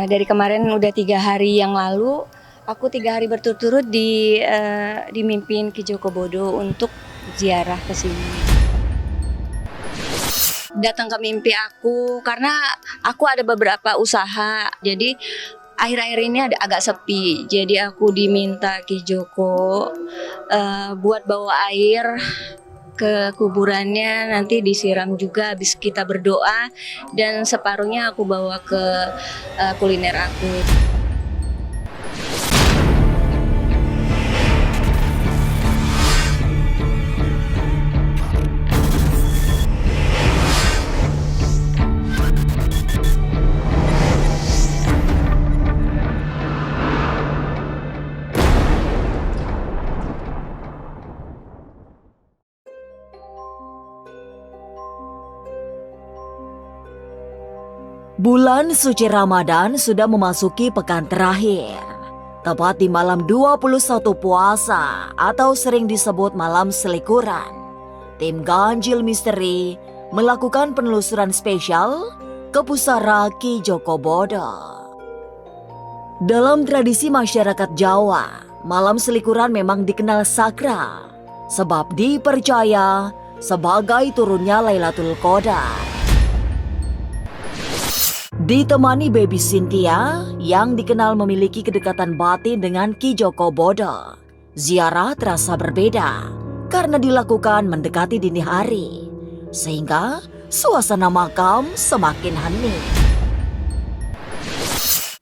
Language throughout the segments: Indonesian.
Dari kemarin udah 3 hari yang lalu, aku 3 hari berturut-turut dimimpin Ki Joko Bodo untuk ziarah ke sini. Datang ke mimpi aku karena aku ada beberapa usaha, jadi akhir-akhir ini agak sepi. Jadi aku diminta Ki Joko buat bawa air ke kuburannya, nanti disiram juga habis kita berdoa, dan separuhnya aku bawa ke kuliner aku. Bulan suci Ramadan sudah memasuki pekan terakhir. Tepat di malam 21 puasa atau sering disebut malam selikuran, tim Ganjil Misteri melakukan penelusuran spesial ke pusara Ki Joko Bodo. Dalam tradisi masyarakat Jawa, malam selikuran memang dikenal sakral sebab dipercaya sebagai turunnya Lailatul Qadar. Ditemani baby Cynthia yang dikenal memiliki kedekatan batin dengan Ki Joko Bodo, ziarah terasa berbeda karena dilakukan mendekati dini hari, sehingga suasana makam semakin hening.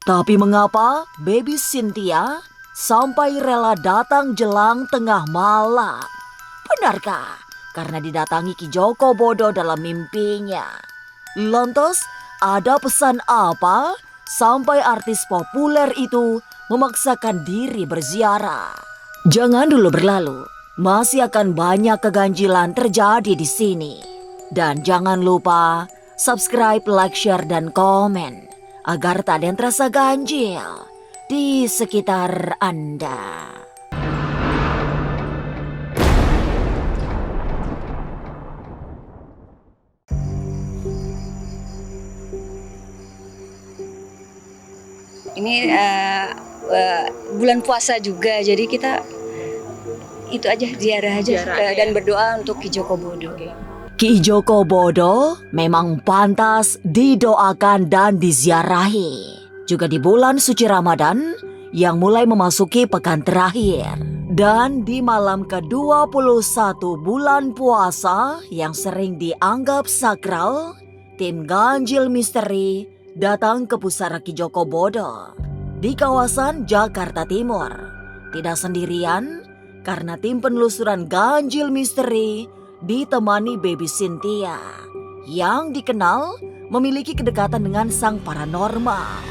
Tapi mengapa baby Cynthia sampai rela datang jelang tengah malam? Benarkah karena didatangi Ki Joko Bodo dalam mimpinya? Lantas, ada pesan apa sampai artis populer itu memaksakan diri berziarah? Jangan dulu berlalu, masih akan banyak keganjilan terjadi di sini. Dan jangan lupa subscribe, like, share, dan komen agar tak ada yang terasa ganjil di sekitar Anda. Ini bulan puasa juga, jadi kita itu aja, ziarah aja, dan berdoa untuk Ki Joko Bodo. Ki Joko Bodo memang pantas didoakan dan diziarahi. Juga di bulan suci Ramadan yang mulai memasuki pekan terakhir. Dan di malam ke-21 bulan puasa yang sering dianggap sakral, tim Ganjil Misteri datang ke pusara Ki Joko Bodo di kawasan Jakarta Timur. Tidak sendirian karena tim penelusuran Ganjil Misteri ditemani baby Cynthia yang dikenal memiliki kedekatan dengan sang paranormal.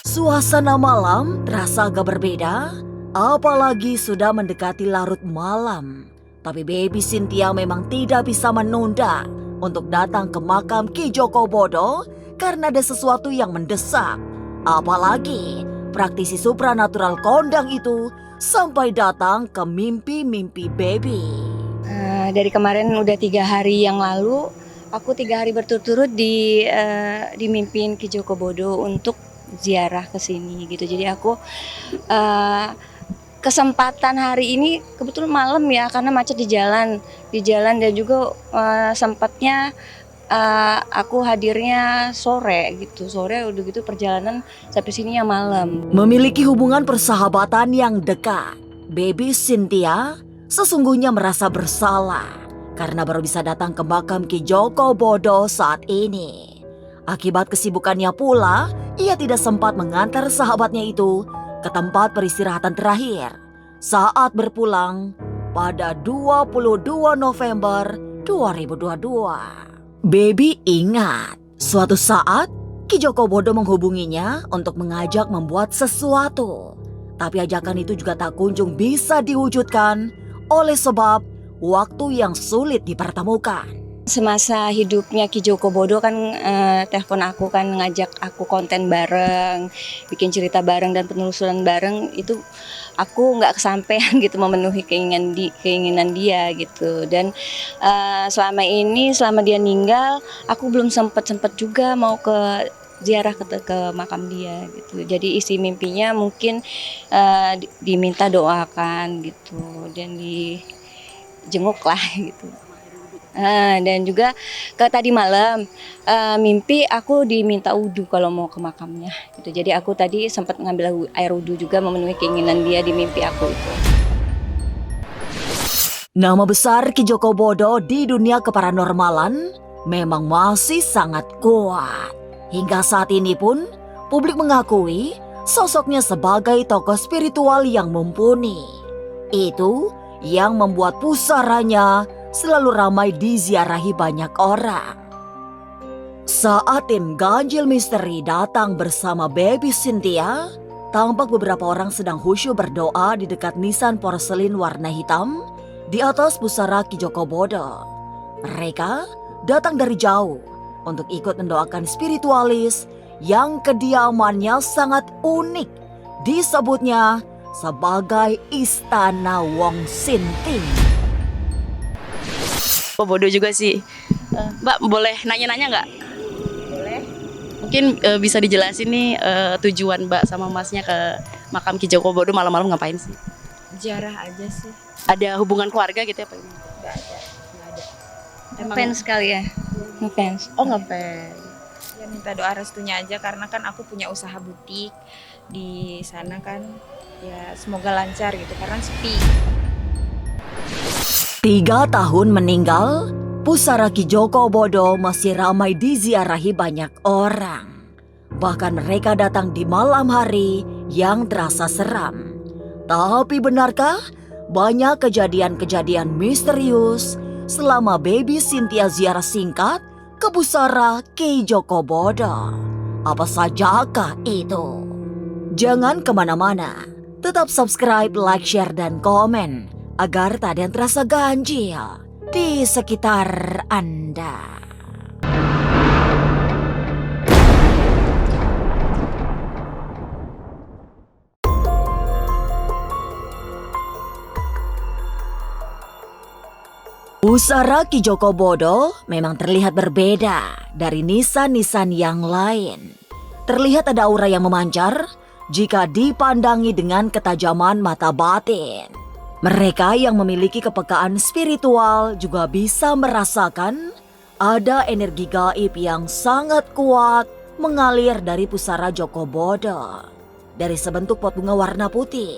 Suasana malam terasa agak berbeda, apalagi sudah mendekati larut malam. Tapi baby Cynthia memang tidak bisa menunda untuk datang ke makam Ki Joko Bodo karena ada sesuatu yang mendesak. Apalagi praktisi supranatural kondang itu sampai datang ke mimpi-mimpi baby. Dari kemarin udah 3 hari yang lalu, aku 3 hari berturut-turut dimimpin Ki Joko Bodo untuk ziarah ke sini gitu. Jadi aku kesempatan hari ini kebetulan malam ya, karena macet di jalan dan juga sempatnya aku hadirnya sore udah gitu perjalanan sampai sini ya malam. Memiliki hubungan persahabatan yang dekat, baby Cynthia sesungguhnya merasa bersalah karena baru bisa datang ke makam Ki Joko Bodo saat ini. Akibat kesibukannya pula, ia tidak sempat mengantar sahabatnya itu ke tempat peristirahatan terakhir saat berpulang pada 22 November 2022. Baby ingat, suatu saat Ki Joko Bodo menghubunginya untuk mengajak membuat sesuatu. Tapi ajakan itu juga tak kunjung bisa diwujudkan oleh sebab waktu yang sulit dipertemukan. semasa hidupnya Ki Joko Bodo kan telepon aku kan ngajak aku konten bareng, bikin cerita bareng dan penelusuran bareng itu aku nggak kesampaian gitu memenuhi keinginan dia gitu. Dan selama dia meninggal aku belum sempet juga mau ke ziarah ke makam dia gitu. Jadi isi mimpinya mungkin diminta doakan gitu dan dijenguk lah gitu. Dan juga tadi malam mimpi aku diminta wudhu kalau mau ke makamnya gitu. Jadi aku tadi sempat ngambil air wudhu juga memenuhi keinginan dia di mimpi aku itu. Nama besar Ki Joko Bodo di dunia keparanormalan memang masih sangat kuat. Hingga saat ini pun publik mengakui sosoknya sebagai tokoh spiritual yang mumpuni. Itu yang membuat pusaranya selalu ramai diziarahi banyak orang. Saat tim Ganjil Misteri datang bersama Baby Cynthia, tampak beberapa orang sedang khusyuk berdoa di dekat nisan porselin warna hitam di atas pusara Ki Joko Bodo. Mereka datang dari jauh untuk ikut mendoakan spiritualis yang kediamannya sangat unik, disebutnya sebagai Istana Wong Sinting. Bodo juga sih. Mbak boleh nanya-nanya nggak? Boleh. Mungkin bisa dijelasin nih tujuan Mbak sama Masnya ke makam Ki Joko Bodo malam-malam ngapain sih? Jarah aja sih. Ada hubungan keluarga gitu ya Pak? Nggak ada. Ngefans kali ya. Ngefans. Oh ngefans. Ya minta doa restunya aja karena kan aku punya usaha butik di sana kan. Ya semoga lancar gitu karena sepi. 3 tahun meninggal, pusara Ki Joko Bodo masih ramai diziarahi banyak orang. Bahkan mereka datang di malam hari yang terasa seram. Tapi benarkah banyak kejadian-kejadian misterius selama Baby Cynthia ziarah singkat ke pusara Ki Joko Bodo? Apa sajakah itu? Jangan kemana-mana, tetap subscribe, like, share, dan komen agar tak ada yang terasa ganjil di sekitar Anda. Pusara Ki Joko Bodo memang terlihat berbeda dari nisan-nisan yang lain. Terlihat ada aura yang memancar jika dipandangi dengan ketajaman mata batin. Mereka yang memiliki kepekaan spiritual juga bisa merasakan ada energi gaib yang sangat kuat mengalir dari pusara Joko Bodo. Dari sebentuk pot bunga warna putih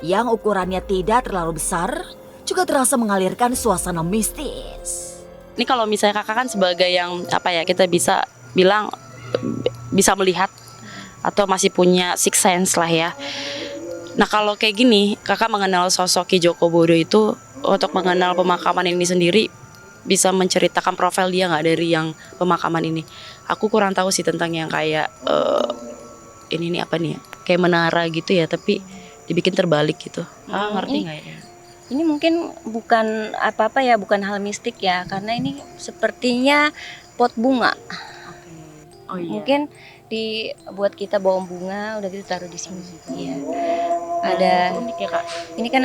yang ukurannya tidak terlalu besar juga terasa mengalirkan suasana mistis. Ini kalau misalnya kakak kan sebagai yang kita bisa bilang bisa melihat atau masih punya sixth sense lah ya. Nah kalau kayak gini, kakak mengenal sosok Ki Joko Bodo itu untuk mengenal pemakaman ini sendiri bisa menceritakan profil dia nggak dari yang pemakaman ini? Aku kurang tahu sih tentang yang kayak ini nih apa nih ya? Kayak menara gitu ya, tapi dibikin terbalik gitu. Ngerti nggak ya? Ini mungkin bukan apa-apa ya, bukan hal mistik ya, karena ini sepertinya pot bunga. Oh iya. Mungkin dibuat kita bawa bunga, udah gitu taruh di sini. Iya. Ada Unik ya kak. ini kan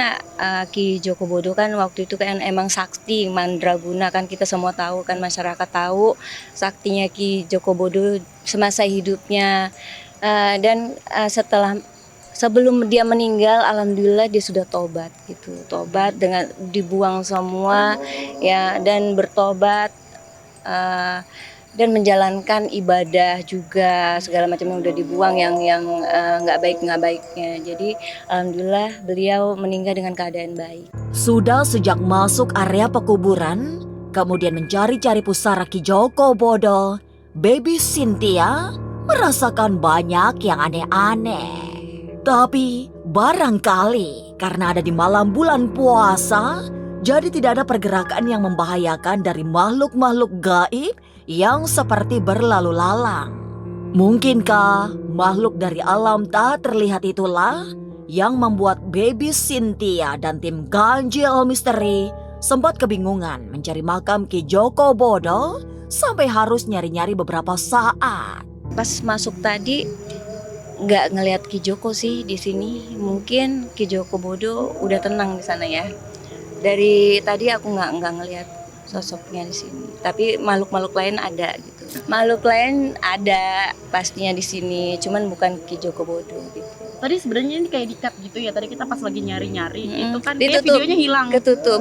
Ki Joko Bodo kan waktu itu kan emang sakti mandraguna kan, kita semua tahu kan, masyarakat tahu saktinya Ki Joko Bodo semasa hidupnya. Dan sebelum dia meninggal, alhamdulillah dia sudah tobat gitu. Tobat dengan dibuang semua ya, dan bertobat dan menjalankan ibadah juga, segala macam yang udah dibuang yang nggak baiknya. Jadi alhamdulillah beliau meninggal dengan keadaan baik. Sudah sejak masuk area pekuburan, kemudian mencari-cari pusara Ki Joko Bodo, Baby Cynthia merasakan banyak yang aneh-aneh. Tapi barangkali karena ada di malam bulan puasa, jadi tidak ada pergerakan yang membahayakan dari makhluk-makhluk gaib yang seperti berlalu lalang. Mungkinkah makhluk dari alam tak terlihat itulah yang membuat Baby Cynthia dan tim Ganjil Misteri sempat kebingungan mencari makam Ki Joko Bodo sampai harus nyari-nyari beberapa saat. Pas masuk tadi nggak ngelihat Ki Joko sih di sini. Mungkin Ki Joko Bodo udah tenang di sana ya. Dari tadi aku nggak ngelihat sosoknya di sini. Tapi makhluk-makhluk lain ada gitu. Makhluk lain ada pastinya di sini. Cuman bukan Ki Joko Bodo gitu. Tadi sebenarnya ini kayak di-cut gitu ya. Tadi kita pas lagi nyari-nyari itu kan kayak Ditutup. videonya hilang. Ketutup.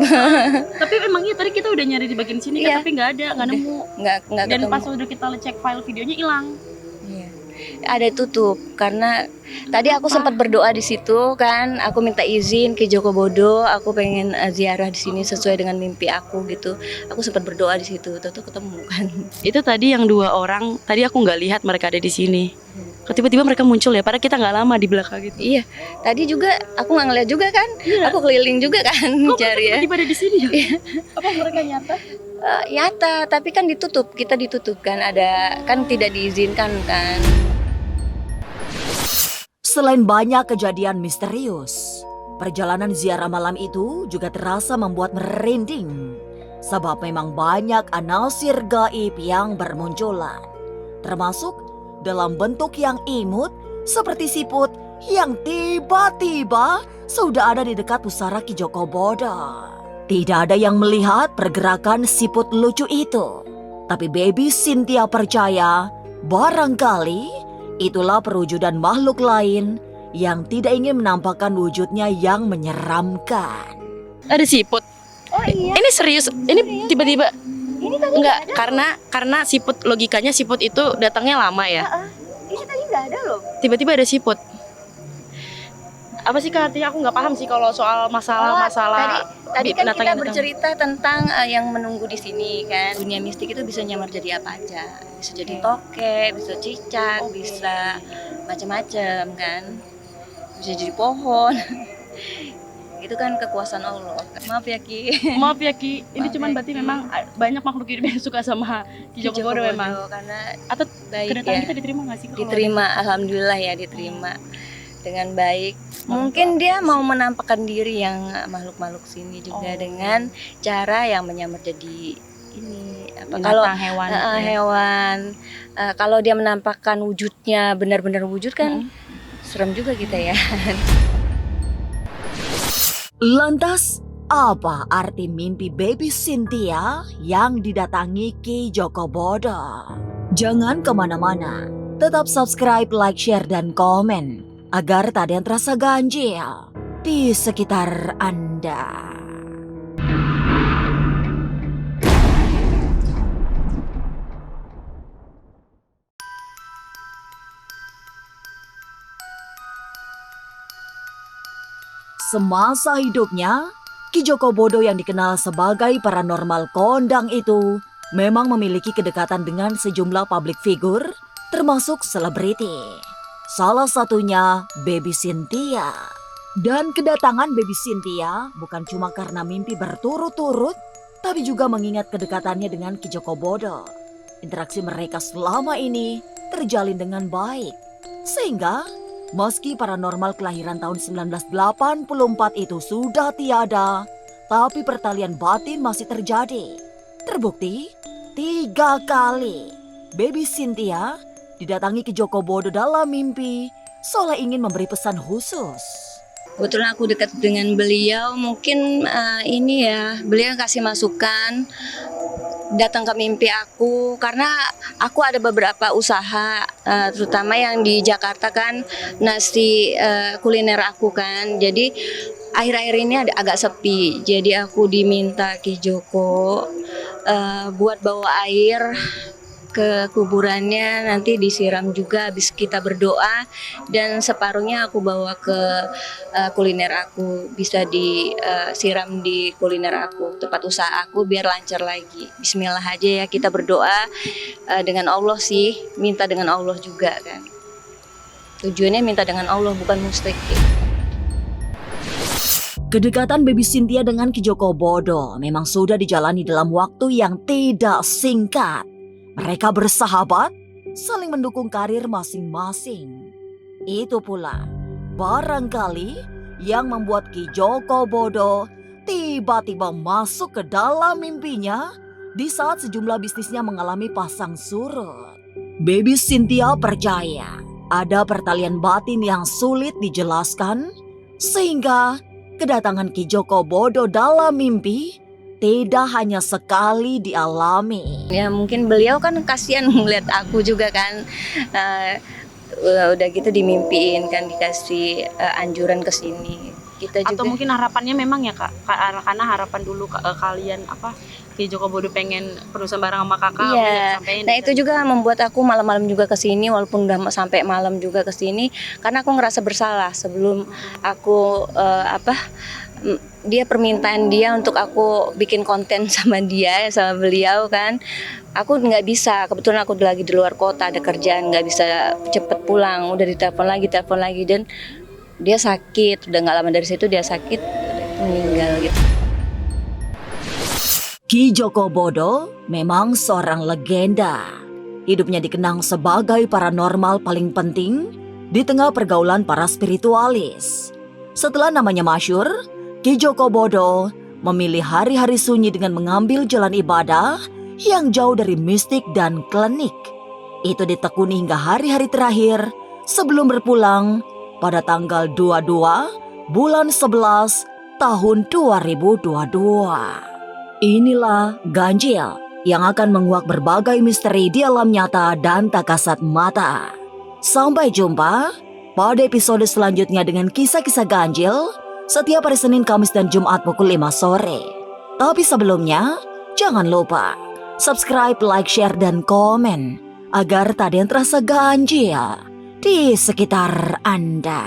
Tapi memang iya tadi kita udah nyari di bagian sini Iya. kan, tapi nggak ada, nggak nemu. nggak Dan ketemu. pas udah kita cek file videonya hilang. Iya. Ada tutup karena tadi aku sempat berdoa di situ kan, aku minta izin ke Joko Bodo, aku pengen ziarah di sini sesuai dengan mimpi aku gitu. Aku sempat berdoa di situ, tuh ketemu kan. Itu tadi yang 2 orang, tadi aku nggak lihat mereka ada di sini. Tiba-tiba mereka muncul ya, padahal kita nggak lama di belakang gitu. Iya, tadi juga aku nggak ngeliat juga kan, Iya. aku keliling juga kan Kok cari ya. tiba-tiba ada di sini ya? Apa mereka nyata? Nyata, tapi kan ditutup, kita ditutup kan, ada kan tidak diizinkan kan. Selain banyak kejadian misterius, perjalanan ziarah malam itu juga terasa membuat merinding. Sebab memang banyak anasir gaib yang bermunculan. Termasuk dalam bentuk yang imut seperti siput yang tiba-tiba sudah ada di dekat pusara Ki Joko Bodo. Tidak ada yang melihat pergerakan siput lucu itu. Tapi Baby Cynthia percaya barangkali itulah perwujudan makhluk lain yang tidak ingin menampakkan wujudnya yang menyeramkan. Ada siput. Oh iya. Ini serius, ini tiba-tiba Ini tadi enggak karena siput, logikanya siput itu datangnya lama ya. Ini tadi nggak ada loh. Tiba-tiba ada siput. Apa sih Kak, artinya aku nggak paham sih kalau soal masalah Tadi kan binatang kita yang datang. bercerita tentang yang menunggu di sini kan. Dunia mistik itu bisa nyamar jadi apa aja. Bisa jadi toke, bisa cicak, bisa macam-macam kan. Bisa jadi pohon. Itu kan kekuasaan Allah. Maaf ya Ki. Maaf ya Ki, ini Maaf cuman ya, berarti Ki. memang banyak makhluk hidup yang suka sama Ki Joko Bodo memang. Karena Atau baik kedatangan ya. kita diterima nggak sih? Kak, kalau Diterima, alhamdulillah ya diterima dengan baik. Mungkin dia mau menampakkan diri yang makhluk-makhluk sini juga dengan cara yang menyamar jadi ini apa binatang, kalau hewan gitu ya. hewan. Kalau dia menampakkan wujudnya benar-benar wujud kan serem juga kita ya. Lantas, apa arti mimpi Baby Cynthia yang didatangi Ki Joko Bodo? Jangan kemana-mana, tetap subscribe, like, share, dan komen agar tak ada yang terasa ganjil di sekitar Anda. Semasa hidupnya, Ki Joko Bodo yang dikenal sebagai paranormal kondang itu memang memiliki kedekatan dengan sejumlah public figure, termasuk selebriti. Salah satunya Baby Cynthia. Dan kedatangan Baby Cynthia bukan cuma karena mimpi berturut-turut, tapi juga mengingat kedekatannya dengan Ki Joko Bodo. Interaksi mereka selama ini terjalin dengan baik. Sehingga meski paranormal kelahiran tahun 1984 itu sudah tiada, tapi pertalian batin masih terjadi. Terbukti 3 kali Baby Cynthia didatangi Ki Joko Bodo dalam mimpi seolah ingin memberi pesan khusus. Kebetulan aku dekat dengan beliau, mungkin ini ya, beliau kasih masukan datang ke mimpi aku karena aku ada beberapa usaha terutama yang di Jakarta kan, nasi kuliner aku kan. Jadi akhir-akhir ini agak sepi. Jadi aku diminta Ki Joko buat bawa air ke kuburannya, nanti disiram juga habis kita berdoa, dan separuhnya aku bawa ke kuliner aku, bisa disiram di kuliner aku, tempat usaha aku biar lancar lagi. Bismillah aja ya, kita berdoa dengan Allah sih, minta dengan Allah juga kan. Tujuannya minta dengan Allah, bukan musyrik. Kedekatan Baby Cynthia dengan Ki Joko Bodo memang sudah dijalani dalam waktu yang tidak singkat. Mereka bersahabat, saling mendukung karir masing-masing. Itu pula barangkali yang membuat Ki Joko Bodo tiba-tiba masuk ke dalam mimpinya di saat sejumlah bisnisnya mengalami pasang surut. Baby Cynthia percaya ada pertalian batin yang sulit dijelaskan sehingga kedatangan Ki Joko Bodo dalam mimpi tidak hanya sekali dialami. Ya mungkin beliau kan kasihan melihat aku juga kan. Udah gitu dimimpiin kan, dikasih anjuran ke sini. Kita juga. Atau mungkin harapannya memang ya Kak, karena harapan dulu kalian Ki Joko Bodo pengen berusaha bareng sama Kakak. Iya. Nah itu juga membuat aku malam-malam juga ke sini, walaupun udah sampai malam juga ke sini, karena aku ngerasa bersalah sebelum aku dia permintaan dia untuk aku bikin konten sama dia, sama beliau kan. Aku nggak bisa, kebetulan aku lagi di luar kota, ada kerjaan, nggak bisa cepet pulang. Udah telepon lagi, dan dia sakit. Udah nggak lama dari situ dia sakit, meninggal gitu. Ki Joko Bodo memang seorang legenda. Hidupnya dikenang sebagai paranormal paling penting di tengah pergaulan para spiritualis. Setelah namanya masyhur, Ki Joko Bodo memilih hari-hari sunyi dengan mengambil jalan ibadah yang jauh dari mistik dan klinik. Itu ditekuni hingga hari-hari terakhir sebelum berpulang pada tanggal 22 bulan 11 tahun 2022. Inilah ganjil yang akan menguak berbagai misteri di alam nyata dan tak kasat mata. Sampai jumpa pada episode selanjutnya dengan kisah-kisah ganjil setiap hari Senin, Kamis, dan Jumat pukul 5 sore. Tapi sebelumnya, jangan lupa subscribe, like, share, dan komen agar tak ada yang terasa ganjil di sekitar Anda.